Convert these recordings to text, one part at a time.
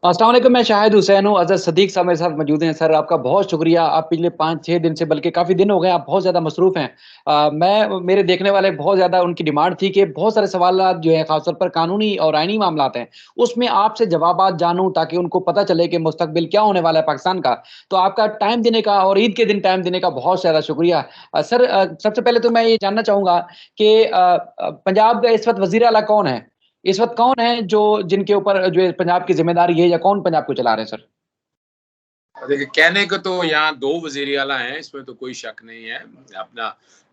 अस्सलाम वालेकुम, मैं शाहिद हुसैन हूँ, अज़हर सदीक साहब मेरे साथ मौजूद हैं। सर, आपका बहुत शुक्रिया, आप पिछले 5-6 दिन से बल्कि काफ़ी दिन हो गए, आप बहुत ज़्यादा मसरूफ़ हैं। मेरे देखने वाले बहुत ज़्यादा उनकी डिमांड थी कि बहुत सारे सवालात जो हैं, ख़ास तौर पर कानूनी और आइनी मामलात हैं, उसमें आपसे जवाबात जानूँ ताकि उनको पता चले कि मुस्तकबिल क्या होने वाला है पाकिस्तान का। तो आपका टाइम देने का और ईद के दिन टाइम देने का बहुत ज़्यादा शुक्रिया। सर, सबसे पहले तो मैं ये जानना चाहूँगा कि पंजाब का इस वक़्त वज़ीर आला कौन है? इस वक़्त कौन है जो जिनके ऊपर जो है पंजाब की ज़िम्मेदारी है या कौन पंजाब को चला रहे हैं सर? देखिए, कहने को तो यहाँ 2 वज़ीर आला हैं, इसमें तो कोई शक नहीं है अपना।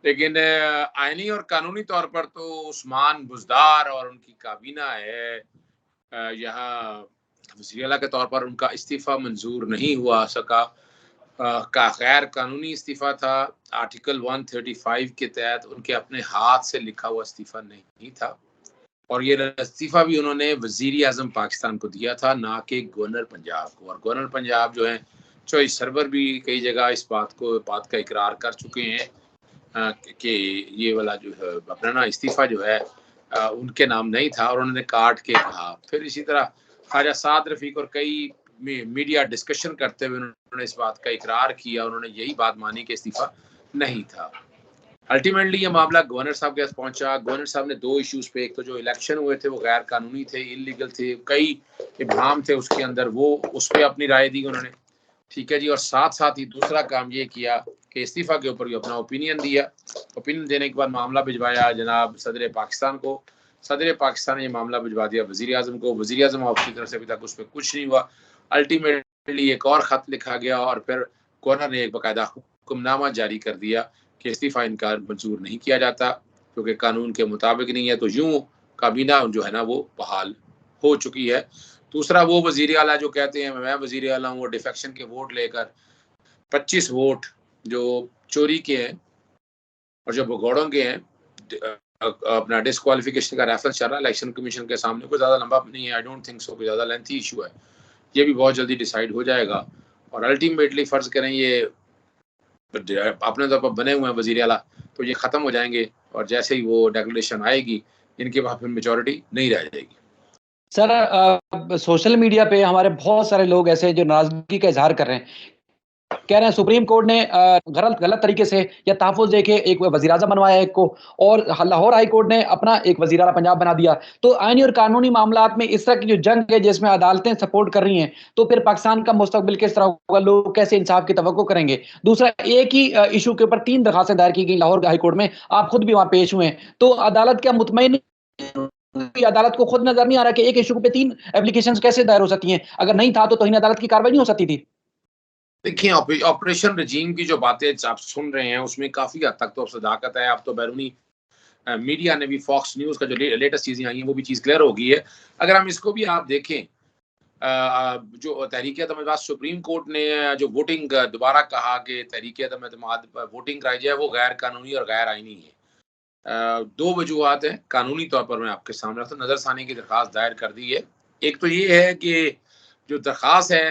लेकिन आईनी और कानूनी तौर पर तो उस्मान बुज़दार और उनकी काबीना है। यहाँ वज़ीर आला के तौर पर उनका इस्तीफ़ा मंज़ूर नहीं हुआ सका। का गैर कानूनी इस्तीफ़ा था। आर्टिकल 135 के तहत उनके अपने हाथ से लिखा हुआ इस्तीफ़ा नहीं था। और ये इस्तीफ़ा भी उन्होंने वज़ीर-ए-आज़म पाकिस्तान को दिया था, ना कि गवर्नर पंजाब को। और गवर्नर पंजाब जो हैं, चॉइस सर्वर भी कई जगह इस बात का इकरार कर चुके हैं कि ये वाला जो है अपना ना इस्तीफ़ा जो है उनके नाम नहीं था और उन्होंने काट के कहा। फिर इसी तरह ख्वाजा साद रफ़ीक और कई मीडिया डिस्कशन करते हुए उन्होंने इस बात का इकरार किया, उन्होंने यही बात मानी कि इस्तीफ़ा नहीं था। अल्टीमेटली ये मामला गवर्नर साहब के पास पहुंचा। गवर्नर साहब ने 2 इश्यूज़ पे, एक तो जो इलेक्शन हुए थे वो गैर कानूनी थे, इल्लीगल थे, कई इबहम थे उसके अंदर, वो उस पे अपनी राय दी उन्होंने। ठीक है जी। और साथ-साथ ही दूसरा काम ये किया कि इस्तीफ़ा के ऊपर भी अपना ओपिनियन दिया। ओपिनियन देने के बाद मामला भिजवाया जनाब सदर पाकिस्तान को। सदर पाकिस्तान ने ये मामला भिजवा दिया वज़ीर-ए-आज़म को। वज़ीर-ए-आज़म ऑफ़िस की तरफ से अभी तक उस पे कुछ नहीं हुआ। अल्टीमेटली एक और ख़त लिखा गया और फिर गवर्नर ने एक बाकायदा हुक्मनामा जारी कर दिया कि इस्तीफ़ा इनका मंज़ूर नहीं किया जाता, क्योंकि कानून के मुताबिक नहीं है। तो यूँ काबीना जो है ना वो बहाल हो चुकी है। दूसरा वो वज़ीर आला जो कहते हैं मैं वज़ीर आला हूँ, वो डिफेक्शन के वोट लेकर 25 वोट जो चोरी के हैं और जो भगौड़ों के हैं, अपना डिस्क्वालिफिकेशन का रेफरेंस चल रहा है इलेक्शन कमीशन के सामने। कोई ज़्यादा लंबा नहीं है, आई डोंट थिंक सो कोई ज़्यादा लेंथी इशू है। ये भी बहुत जल्दी डिसाइड हो जाएगा और अल्टीमेटली फ़र्ज़ करें ये अपने तौर पर बने हुए हैं वज़ीर आला, तो ये ख़त्म हो जाएँगे और जैसे ही वो डिक्लेरेशन आएगी, इनके पास फिर मेजॉरिटी नहीं रह जाएगी। सर, सोशल मीडिया पे हमारे बहुत सारे लोग ऐसे हैं जो नाराज़गी का इज़हार कर रहे हैं। कह रहे हैं सुप्रीम कोर्ट ने गलत गलत तरीके से या तहफ़्फ़ुज़ देके एक वज़ीर-ए-आज़म बनवाया एक को और लाहौर हाई कोर्ट ने अपना एक वज़ीर आला पंजाब बना दिया। तो आईनी और कानूनी मामलात में इस तरह की जो जंग है जिसमें अदालतें सपोर्ट कर रही हैं, तो फिर पाकिस्तान का मुस्तकबिल किस तरह होगा? लोग कैसे इंसाफ़ की तवक्को करेंगे? दूसरा, एक ही इश्यू के ऊपर 3 दरख़्वास्तें दायर की गई लाहौर हाई कोर्ट में, आप खुद भी वहाँ पेश हुए हैं। तो अदालत क्या मुतमईन अदालत को खुद नज़र नहीं आ रहा कि एक इश्यू पे 3 एप्लीकेशंस कैसे दायर हो सकती हैं? अगर नहीं था तो तौहीन अदालत की कार्रवाई नहीं हो सकती थी? देखिए, ऑपरेशन रेजीम की जो बातें आप सुन रहे हैं, उसमें काफ़ी हद तक तो सदाकत है। अब तो बैरूनी मीडिया ने भी फॉक्स न्यूज़ का जो लेटेस्ट चीज़ें आई हैं, वो भी चीज़ क्लियर हो गई है। अगर हम इसको भी आप देखें, जो तहरीक-ए-तहरीक सुप्रीम कोर्ट ने जो वोटिंग दोबारा कहा कि तहरीक-ए-तहरीक पर वोटिंग कराई जाए, वो गैर कानूनी और गैर आईनी है। 2 वजूहात हैं, कानूनी तौर पर मैं आपके सामने रखता हूँ, नज़रसानी की दरख्वास्त दायर कर दी है। एक तो ये है कि जो दरख्वास्त है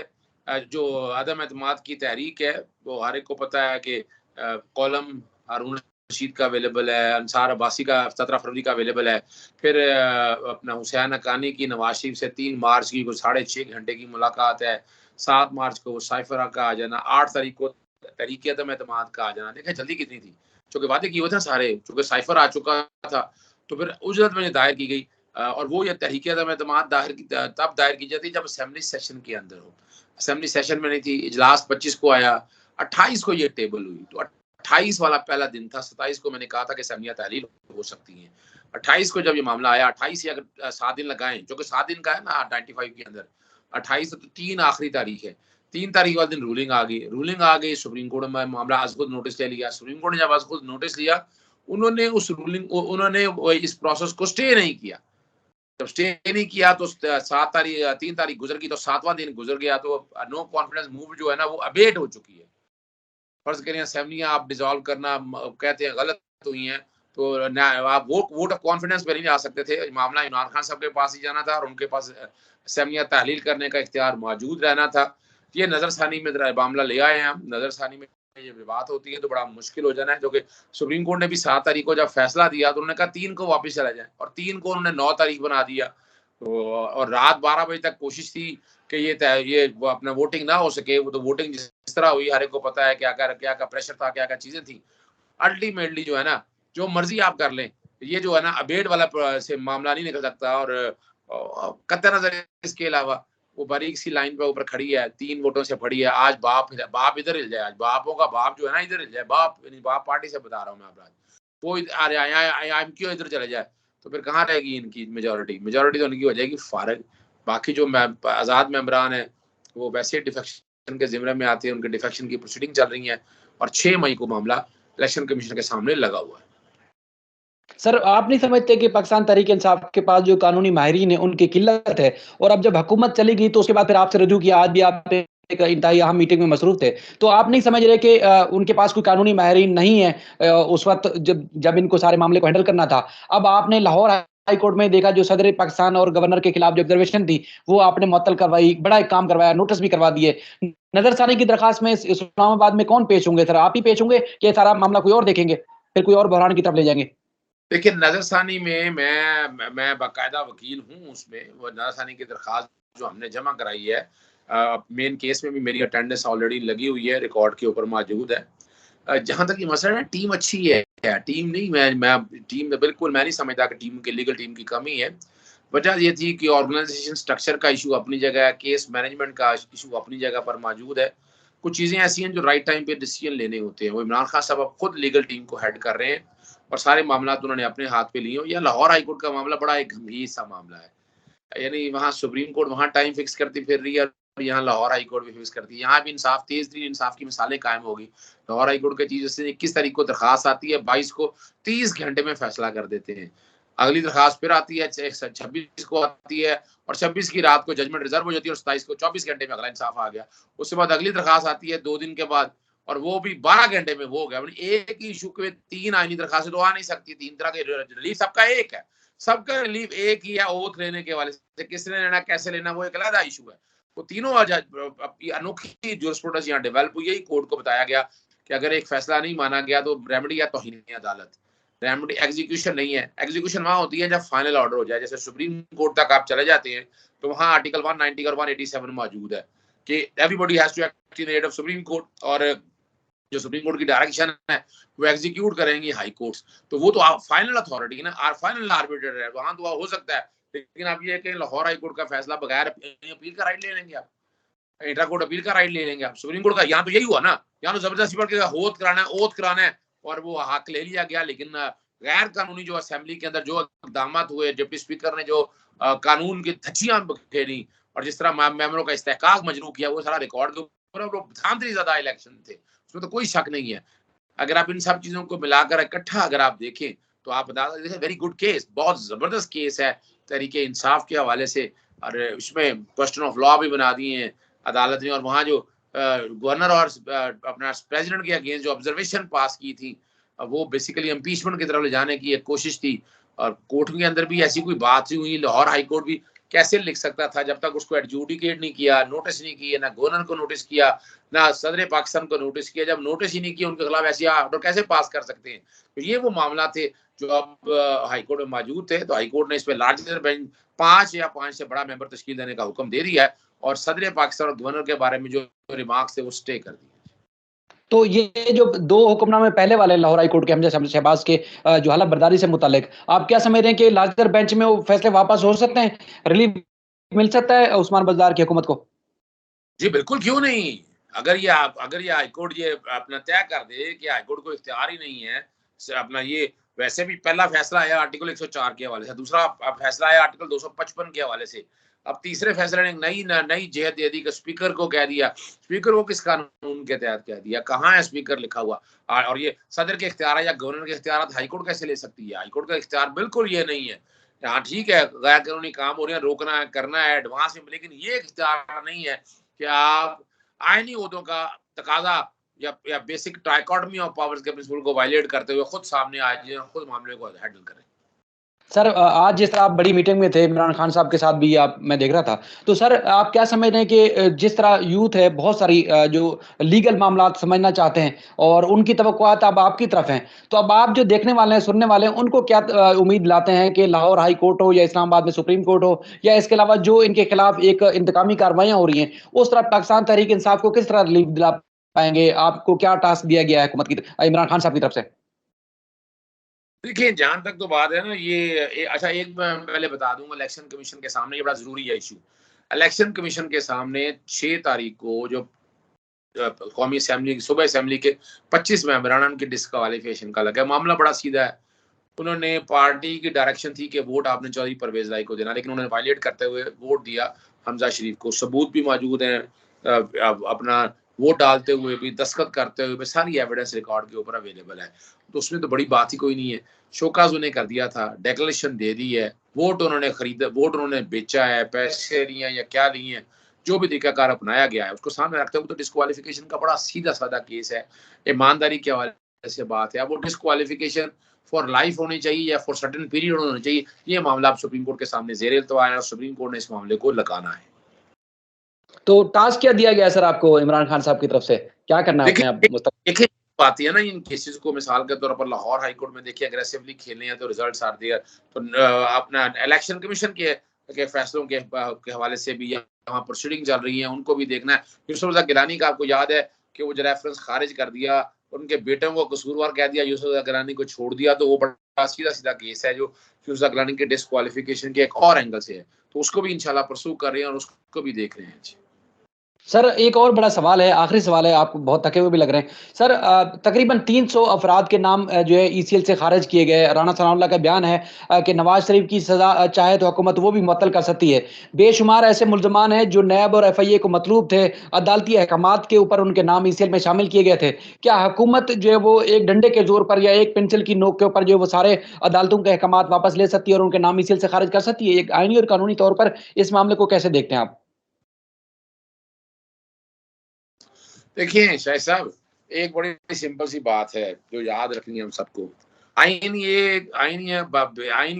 जो अदम एतमाद की तहरीक है, वो हर एक को पता है कि कॉलम हारून रशीद का अवेलेबल है, अंसार अब्बासी का 17 फरवरी का अवेलेबल है। फिर अपना हुसैन हक्कानी की नवाज़ शरीफ से 3 मार्च की कोई 6.5 घंटे की मुलाकात है। 7 मार्च को साइफ़र का आ जाना, 8 तारीख को तहरीक अदम एतमाद का आ जाना। देखें जल्दी कितनी थी, चूँकि वादे किए हुए थे सारे, चूँकि साइफ़र आ चुका था, तो फिर उजरत में दायर की गई। और वो ये तहरीक अदम एतमाद तब दायर की जाती है जब असेंबली सेशन के अंदर हो। असेंबली सेशन में नहीं थी, इजलास 25 को आया, 28 को ये टेबल हुई। तो 28 वाला पहला दिन था, 27 को मैंने कहा था कि असेंबलियाँ तहलील हो सकती हैं। 28 को जब ये मामला आया, 28 से अगर 7 दिन लगाएँ, जो कि 7 दिन का है ना 95 के अंदर, 28 तो 3 आखिरी तारीख है। 3 तारीख वाले दिन रूलिंग आ गई, सुप्रीम कोर्ट में मामला अज़ खुद नोटिस ले लिया। सुप्रीम कोर्ट ने जब अज़ खुद नोटिस लिया, उन्होंने इस प्रोसेस को स्टे नहीं किया। जब स्टे नहीं किया तो 7 तारीख 3 तारीख गुजर गई, तो 7वां दिन गुजर गया, तो नो कॉन्फिडेंस मूव जो है ना वो अबेट हो चुकी है। फर्ज करें असेंबलियां आप डिसॉल्व करना कहते हैं गलत हुई हैं, तो आप वोट ऑफ कॉन्फिडेंस पे नहीं जा सकते थे। मामला इमरान खान साहब के पास ही जाना था और उनके पास असेंबलियां तहलील करने का इख्तियार मौजूद रहना था। ये नजरसानी में मामला ले आए हैं हम। नजरसानी में ये बात होती है तो बड़ा मुश्किल हो जाना है, जो कि सुप्रीम कोर्ट ने भी 7 तारीख को जब फैसला दिया तो उन्होंने कहा 3 को वापस चला जाए और 3 को उन्होंने 9 तारीख बना दिया। तो और रात 12 बजे तक कोशिश थी कि ये वो अपना वोटिंग ना हो सके। वो तो वोटिंग जिस तरह हुई, हर एक को पता है क्या क्या प्रेशर था, क्या क्या चीजें थी। अल्टीमेटली जो है ना, जो मर्जी आप कर लें, ये जो है ना अबेट वाला से मामला नहीं निकल सकता। और कतई नजर इसके अलावा वो बारीक सी लाइन पे ऊपर खड़ी है, 3 वोटों से पड़ी है। आज बाप इधर हिल जाए, आज बापों का बाप जो है ना इधर हिल जाए, बाप यानी बाप पार्टी से बता रहा हूँ मैं आप, वो क्यों इधर चले जाए, तो फिर कहाँ रहेगी इनकी मेजोरिटी तो उनकी हो जाएगी फारग। बाकी जो आज़ाद मेंबरान है वो वैसे डिफेक्शन के जिम्मे में आते हैं, उनके डिफेक्शन की प्रोसीडिंग चल रही है और 6 मई को मामला इलेक्शन कमीशन के सामने लगा हुआ है। सर, आप नहीं समझते कि पाकिस्तान तहरीक-ए-इंसाफ के पास जो कानूनी माहिरीन हैं, उनकी किल्लत है? और अब जब हुकूमत चली गई, तो उसके बाद फिर आपसे रुजू किया, आज भी आप एक इंतहाई अहम मीटिंग में मसरूफ़ थे। तो आप नहीं समझ रहे कि उनके पास कोई कानूनी माहिरीन नहीं है उस वक़्त जब जब इनको सारे मामले को हैंडल करना था। अब आपने लाहौर हाई कोर्ट में देखा, जो सदर पाकिस्तान और गवर्नर के खिलाफ जो ऑब्जर्वेशन थी, वो आपने मुअत्तल करवाई, बड़ा एक काम करवाया, नोटिस भी करवा दिए। नज़रसानी की दरख़्वास्त में इस्लामाबाद में कौन पेश होंगे सर? आप ही पेश होंगे कि ये सारा मामला कोई और देखेंगे? फिर कोई और बहरान की तरफ ले जाएँगे? देखिए, नज़रसानी में मैं बाकायदा वकील हूँ उसमें। वो नज़रसानी की दरख्वास्त जो हमने जमा कराई है, मेन केस में भी मेरी अटेंडेंस ऑलरेडी लगी हुई है, रिकॉर्ड के ऊपर मौजूद है। जहाँ तक ये मसला है, टीम अच्छी है, टीम नहीं, मैं टीम में बिल्कुल मैं नहीं समझता कि टीम की लीगल टीम की कमी है। वजह ये थी कि ऑर्गेनाइजेशन स्ट्रक्चर का इशू अपनी जगह है, केस मैनेजमेंट का इशू अपनी जगह पर मौजूद है। कुछ चीज़ें ऐसी हैं जो राइट टाइम पे डिसीजन लेने होते हैं। वो इमरान खान साहब अब खुद लीगल टीम को हेड कर रहे हैं और सारे मामला उन्होंने अपने हाथ पे लिए। या लाहौर हाई कोर्ट का मामला बड़ा एक गंभीर सा मामला है, यानी वहाँ सुप्रीम कोर्ट वहाँ टाइम फिक्स करती फिर रही है और यहाँ लाहौर हाई कोर्ट भी फिक्स करती है। यहाँ भी इंसाफ, तेज तरीन इंसाफ की मिसालें कायम होगी। लाहौर हाई कोर्ट की चीज से 21 तारीख को दरखास्त आती है, 22 को 30 घंटे में फैसला कर देते हैं। अगली दरखास्त फिर आती है 26 को आती है और 26 की रात को जजमेंट रिजर्व हो जाती है और 27 को 24 घंटे में अगला इंसाफ आ गया। उसके बाद अगली दरखास्त आती है 2 दिन के बाद और वो भी 12 घंटे में वो हो गया। एक ही इशू के 3 आईनी दरखास्तें तो आ नहीं सकती, 3 तरह के रिलीफ सबका एक है, सबका रिलीफ एक ही है। ओथ लेने के वाले से किसने लेना, कैसे लेना, वो एक अलग इशू है। वो तीनों अनोखी जुरिस्प्रूडेंस यहाँ डेवलप हुई है। कोर्ट को बताया गया कि अगर एक फैसला नहीं माना गया तो रेमेडी या तौहीन अदालत, रेमेडी एग्जीक्यूशन नहीं है। एग्जीक्यूशन वहां होती है जब फाइनल ऑर्डर हो जाए। जैसे सुप्रीम कोर्ट तक आप चले जाते हैं तो वहां आर्टिकल 190 और 187 मौजूद है कि everybody has to act in aid of supreme court, और जो सुप्रीम कोर्ट की डायरेक्शन है वो एग्जीक्यूट करेंगी हाई कोर्ट्स। तो वो तो फाइनल अथॉरिटी ना, फाइनल आर्बिट्रेटर है, वहां तो हो सकता है। लेकिन आप ये कहें लाहौर हाई कोर्ट का फैसला बगैर अपील का राइट ले लेंगे आप, इंट्रा कोर्ट अपील का राइट ले लेंगे आप। सुप्रीम कोर्ट का यहाँ तो यही हुआ ना, यहाँ तो जबरदस्ती पड़ के ओथ कराना है और वो हक ले लिया गया। लेकिन गैर कानूनी जो असेंबली के अंदर जो इकदाम हुए, डिप्टी स्पीकर ने जो कानून की धज्जियां बखेरी और जिस तरह मेंबरों का इस्तेहकाक मजरू किया, वो सारा रिकॉर्ड के ऊपर धांधली ज़्यादा इलेक्शन थे, उसमें तो कोई शक नहीं है। अगर आप इन सब चीजों को मिलाकर इकट्ठा अगर आप देखें तो आप बता देखें वेरी गुड केस, बहुत जबरदस्त केस है तरीके इंसाफ के हवाले से। और उसमें क्वेश्चन ऑफ लॉ भी बना दिए हैं अदालत ने। और वहाँ जो गवर्नर और अपना प्रेसिडेंट के अगेंस्ट जो ऑब्जर्वेशन पास की थी, वो बेसिकली इम्पीचमेंट की तरफ ले जाने की एक कोशिश थी। और कोर्ट के अंदर भी ऐसी कोई बात नहीं हुई। लाहौर हाई कोर्ट भी कैसे लिख सकता था जब तक उसको एडजुडिकेट नहीं किया, नोटिस नहीं किया, ना गवर्नर को नोटिस किया, ना सदर पाकिस्तान को नोटिस किया। जब नोटिस ही नहीं किया उनके खिलाफ ऐसी ऑर्डर कैसे पास कर सकते हैं? तो ये वो मामला थे जो अब हाई कोर्ट में मौजूद थे। तो हाई कोर्ट ने इस पर लार्जर बेंच 5 से बड़ा मेंबर तश्कील देने का हुक्म दे दिया है और सदर पाकिस्तान और गवर्नर के बारे में जो रिमार्क्स थे वो स्टे कर दिए। तो ये जो 2 हुक्मनामे पहले वाले लाहौर हाई कोर्ट के हमजा शहबाज के जो हलफ बर्दारी से मुतालिक, आप क्या समझ रहे हैं कि लार्जर बेंच में वो फैसले वापस हो सकते हैं? रिलीफ मिल सकता है उस्मान बज़दार की हुकूमत को? जी बिल्कुल, क्यों नहीं? अगर ये हाई कोर्ट ये अपना तय कर दे कि हाई कोर्ट को इख्तियार ही नहीं है अपना ये, वैसे भी पहला फैसला आया आर्टिकल 104 के हवाले से, दूसरा फैसला आया आर्टिकल 255 के हवाले से, अब तीसरे फैसले ने नई जेहत दे दी कि स्पीकर को कह दिया। स्पीकर को किस कानून के तहत कह दिया? कहाँ है स्पीकर लिखा हुआ? और ये सदर के इख्तियार या गवर्नर के इख्तियार हाई कोर्ट कैसे ले सकती है? हाई कोर्ट का इख्तियार बिल्कुल ये नहीं है। हाँ ठीक है, गैर कानूनी काम हो रहे हैं, रोकना है, करना है एडवांस में, लेकिन ये इख्तियार नहीं है कि आप आईनी ओहदों का तकाजा या बेसिक ट्राइकॉटमी ऑफ पावर्स के प्रिंसिपल को वायलेट करते हुए खुद सामने आ जाए और खुद मामले को हैंडल करें। सर आज जिस तरह आप बड़ी मीटिंग में थे, इमरान खान साहब के साथ भी आप मैं देख रहा था। तो सर आप क्या समझ रहे हैं कि जिस तरह यूथ है बहुत सारी जो लीगल मामलात समझना चाहते हैं और उनकी तवक्कुआत अब आपकी तरफ हैं। तो अब आप जो देखने वाले हैं, सुनने वाले हैं, उनको क्या उम्मीद लाते हैं कि लाहौर हाई कोर्ट हो या इस्लामाबाद में सुप्रीम कोर्ट हो या इसके अलावा जो इनके खिलाफ एक इंतकामी कार्रवाइयाँ हो रही हैं, उस तरह पाकिस्तान तहरीक-इंसाफ को किस तरह रिलीफ दिला पाएँगे? आपको क्या टास्क दिया गया है हुकूमत की इमरान खान साहब की तरफ से? देखिए, जहाँ तक तो बात है ना, अच्छा, एक मैं पहले बता दूँगा, इलेक्शन कमीशन के सामने ये बड़ा ज़रूरी है इश्यू। इलेक्शन कमीशन के सामने 6 तारीख को जो कौमी असेंबली की सुबह असेंबली के 25 मेंबरान उनकी डिस्क्वालिफिकेशन का लगा है। मामला बड़ा सीधा है। उन्होंने पार्टी की डायरेक्शन थी कि वोट आपने चौधरी परवेज़ लाई को देना, लेकिन उन्होंने वायलेट करते हुए वोट दिया हमज़ा शरीफ को। सबूत भी मौजूद हैं, अपना वोट डालते हुए भी, दस्तखत करते हुए भी, सारी एविडेंस रिकॉर्ड के ऊपर अवेलेबल है। तो उसमें तो बड़ी बात ही कोई नहीं है। शोकॉज़ उन्हें कर दिया था, डिक्लेरेशन दे दी है, वोट उन्होंने खरीदा, वोट उन्होंने बेचा है, पैसे लिए हैं या क्या लिए हैं, जो भी तरीकाकार अपनाया गया है, उसको सामने रखते हुए तो डिस्क्वालिफिकेशन का बड़ा सीधा-साधा केस है। ईमानदारी के हवाले से बात है। अब वो डिस्क्वालिफिकेशन फॉर लाइफ होनी चाहिए या फॉर सर्टेन पीरियड होना चाहिए, ये मामला अब सुप्रीम कोर्ट के सामने ज़ेर इल्तवा है और सुप्रीम कोर्ट ने इस मामले को लगाना है। तो टास्क क्या दिया गया है सर आपको इमरान खान साहब की तरफ से? क्या करना है आपने अब देखिए देखिए, बात ये है ना, इन केसेस को मिसाल के तौर पर लाहौर हाई कोर्ट में देखिए अग्रेसिवली खेलने हैं तो रिजल्ट्स आर देयर। तो अपना इलेक्शन कमीशन के फैसलों के हवाले से भी यहाँ प्रोसीडिंग चल रही है, उनको भी देखना है। यूसुफ रज़ा गिलानी का आपको याद है कि वो जो रेफरेंस खारिज कर दिया, उनके बेटों को कसूरवार कह दिया, यूसुफ रज़ा गिलानी को छोड़ दिया, तो वो बड़ा सीधा-सीधा केस है जो यूसुफ रज़ा गिलानी के डिस्क्वालिफिकेशन के एक और एंगल से है। तो उसको भी इंशाल्लाह परस्यू कर रहे हैं और उसको भी देख रहे हैं। जी। सर एक और बड़ा सवाल है, आखिरी सवाल है, आप बहुत थके हुए भी लग रहे हैं। सर तकरीबन 300 अफराद के नाम जो है ईसीएल से खारिज किए गए। राना सनाउल्लाह का बयान है कि नवाज़ शरीफ की सज़ा चाहे तो हुकूमत वो भी मुअत्तल कर सकती है। बेशुमार ऐसे मुल्ज़मान हैं जो नैब और एफआईए को मतलूब थे, अदालती अहकामात के ऊपर उनके नाम ईसीएल में शामिल किए गए थे। क्या हुकूमत जो है वो एक डंडे के ज़ोर पर या एक पेंसिल की नोक के ऊपर जो है वो सारे अदालतों के अहकामात वापस ले सकती है और उनके नाम ईसीएल से खारिज कर सकती है? एक आईनी और कानूनी तौर पर इस मामले को कैसे देखते हैं आप? देखिए शाहिद साहब, एक बड़ी सिंपल सी बात है जो याद रखनी है हम सबको। आइन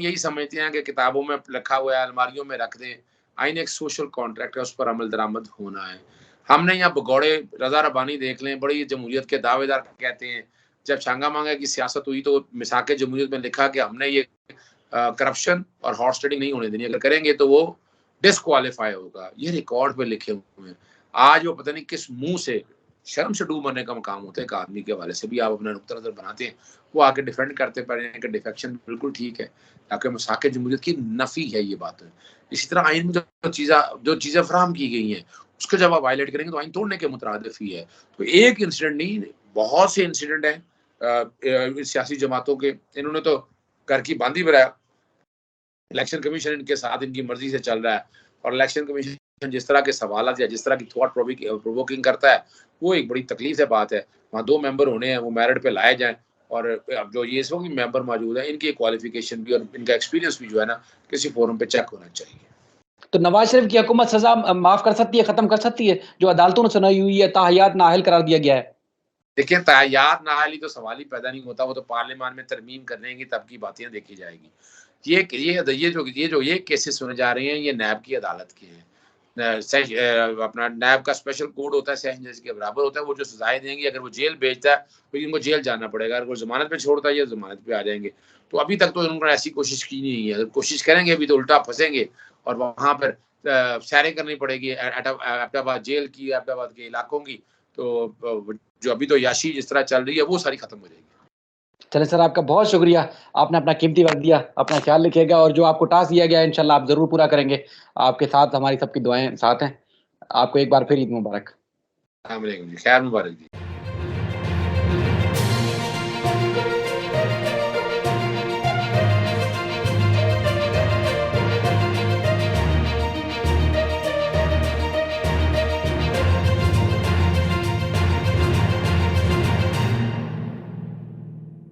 यही समझते हैं कि किताबों में लिखा हुआ है, अलमारियों में रख दें। आइन एक सोशल कॉन्ट्रैक्ट है, उस पर अमल दरामद होना है। हमने यहाँ भगौड़े रज़ा रब्बानी देख लें, बड़ी जमहूरियत के दावेदार कहते हैं। जब छांगा मांगा की सियासत हुई तो मिसाक जमहूरियत में लिखा कि हमने ये करप्शन और हॉर्स ट्रेडिंग नहीं होने देनी, अगर करेंगे तो वो डिस्क्वालीफाई होगा। ये रिकॉर्ड पे लिखे हुए हैं। आज वो पता नहीं किस मुंह से, शर्म से डूब मरने का मकाम होता है एक आदमी के हवाले से भी आप अपना नुक्ता नज़र बनाते हैं, वो आके डिफेंड करते पड़े हैं कि डिफेक्शन बिल्कुल ठीक है, ताकि मसाक जमहूरियत की नफ़ी है ये बात है। इसी तरह आइन में जो चीज़ें फराहम की गई हैं, उसको जब आप वायलेट करेंगे तो आइन तोड़ने के मुतरादिफ ही है। तो एक इंसिडेंट नहीं, बहुत से इंसिडेंट हैं सियासी जमातों के। इन्होंने तो घर की बांदी बनाया। इलेक्शन कमीशन इनके साथ इनकी मर्जी से चल रहा है और इलेक्शन कमीशन जिस तरह के सवाल या जिस तरह की थॉट प्रोवोकिंग करता है, वो एक बड़ी तकलीफ है बात है। वहाँ 2 मेंबर होने हैं, वो मेरिट पे लाए जाएँ और अब जो ये इस वक्त मेंबर मौजूद है, इनकी क्वालिफिकेशन भी और इनका एक्सपीरियंस भी जो है ना, किसी फोरम पे चेक होना चाहिए। तो नवाज़ शरीफ की हुकूमत सज़ा माफ़ कर सकती है, ख़त्म कर सकती है, जो अदालतों ने सुनाई हुई है, ताहयात नाअहल करार दिया गया है? देखिए, तायात नाअहली तो सवाल ही पैदा नहीं होता, वो तो पार्लियामान में तरमीम करने की तब की बातें देखी जाएगी। ये केसेस सुने जा रहे हैं, ये नैब की अदालत के हैं। अपना नैब का स्पेशल कोड होता है, सेशन जज के बराबर होता है, वो जो सजाएँ देंगे, अगर वो जेल भेजता है, तो इनको जेल जाना पड़ेगा, अगर वो ज़मानत पे छोड़ता है, ये ज़मानत पे आ जाएँगे। तो अभी तक तो उन्होंने ऐसी कोशिश की नहीं है, अगर कोशिश करेंगे अभी तो उल्टा फँसेंगे और वहाँ पर सैरें करनी पड़ेगी एबटाबाद जेल की, एबटाबाद के इलाकों की, तो जो अभी तो याशी जिस तरह चल रही है, वो सारी खत्म हो जाएगी। चलें सर, आपका बहुत शुक्रिया। आपने अपना कीमती वक़्त दिया, अपना ख़्याल रखिएगा और जो आपको टास्क दिया गया है, इंशाअल्लाह आप ज़रूर पूरा करेंगे। आपके साथ हमारी सबकी दुआएँ साथ हैं। आपको एक बार फिर ईद मुबारक। अस्सलाम वालेकुम जी, खैर मुबारक जी।